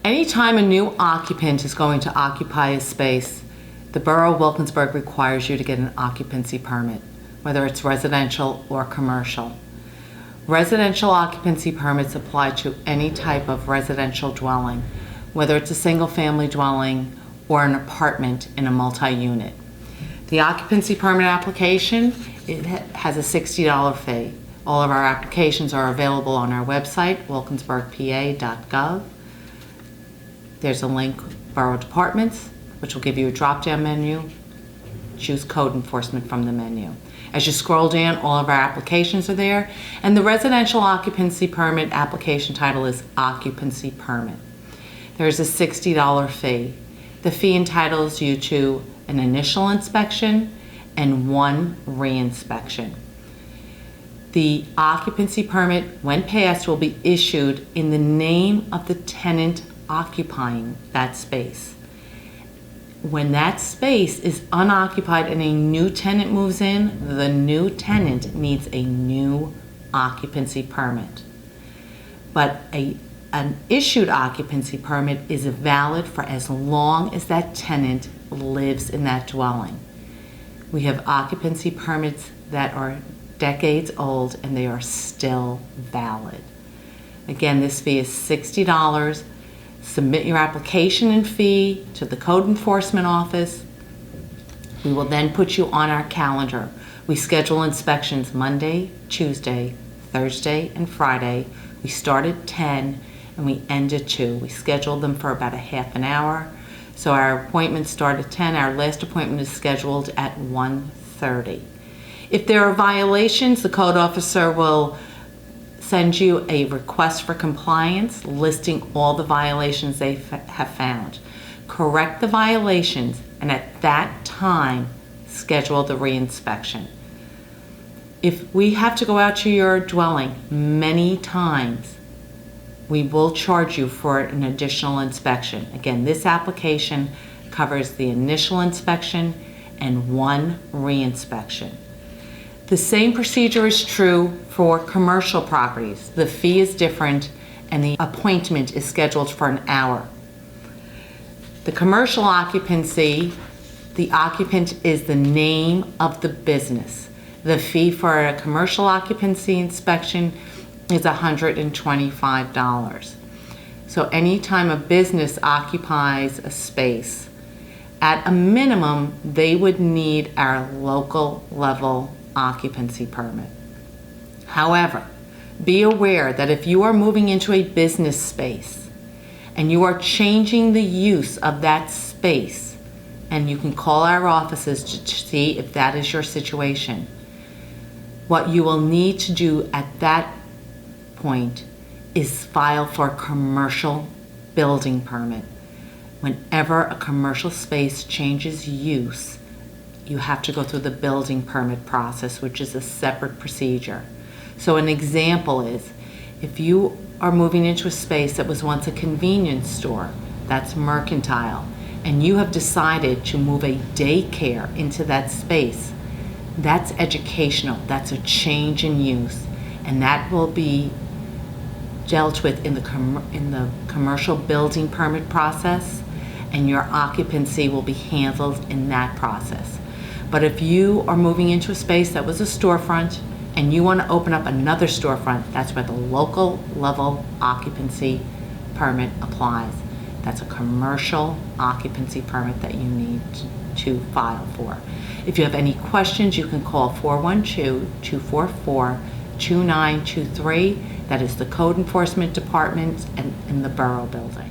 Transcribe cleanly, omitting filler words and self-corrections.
Anytime a new occupant is going to occupy a space, the Borough of Wilkinsburg requires you to get an occupancy permit, whether it's residential or commercial. Residential occupancy permits apply to any type of residential dwelling, whether it's a single-family dwelling or an apartment in a multi-unit. The occupancy permit application, it has a $60 fee. All of our applications are available on our website, wilkinsburgpa.gov. There's a link, Borough Departments, which will give you a drop-down menu. Choose Code Enforcement from the menu. As you scroll down, all of our applications are there, and the residential occupancy permit application title is Occupancy Permit. There's a $60 fee. The fee entitles you to an initial inspection and one re-inspection. The occupancy permit, when passed, will be issued in the name of the tenant occupying that space. When that space is unoccupied and a new tenant moves in, the new tenant needs a new occupancy permit. But an issued occupancy permit is valid for as long as that tenant lives in that dwelling. We have occupancy permits that are decades old and they are still valid. Again, this fee is $60. Submit your application and fee to the Code Enforcement Office. We will then put you on our calendar. We schedule inspections Monday, Tuesday, Thursday, and Friday. We start at 10 and we end at 2. We schedule them for about a half an hour. So our appointments start at 10. Our last appointment is scheduled at 1:30. If there are violations, the code officer will send you a request for compliance listing all the violations they have found. Correct the violations and at that time schedule the re-inspection. If we have to go out to your dwelling many times, we will charge you for an additional inspection. Again, this application covers the initial inspection and one re-inspection. The same procedure is true for commercial properties. The fee is different and the appointment is scheduled for an hour. The commercial occupancy, the occupant is the name of the business. The fee for a commercial occupancy inspection is $125. So anytime a business occupies a space, at a minimum, they would need our local level occupancy permit. However, be aware that if you are moving into a business space and you are changing the use of that space, and you can call our offices to see if that is your situation, what you will need to do at that point is file for a commercial building permit. Whenever a commercial space changes use, you have to go through the building permit process, which is a separate procedure. So an example is, if you are moving into a space that was once a convenience store, that's mercantile, and you have decided to move a daycare into that space, that's educational, that's a change in use, and that will be dealt with in the commercial building permit process, and your occupancy will be handled in that process. But if you are moving into a space that was a storefront and you want to open up another storefront, that's where the local level occupancy permit applies. That's a commercial occupancy permit that you need to file for. If you have any questions, you can call 412-244-2923. That is the Code Enforcement Department in the Borough Building.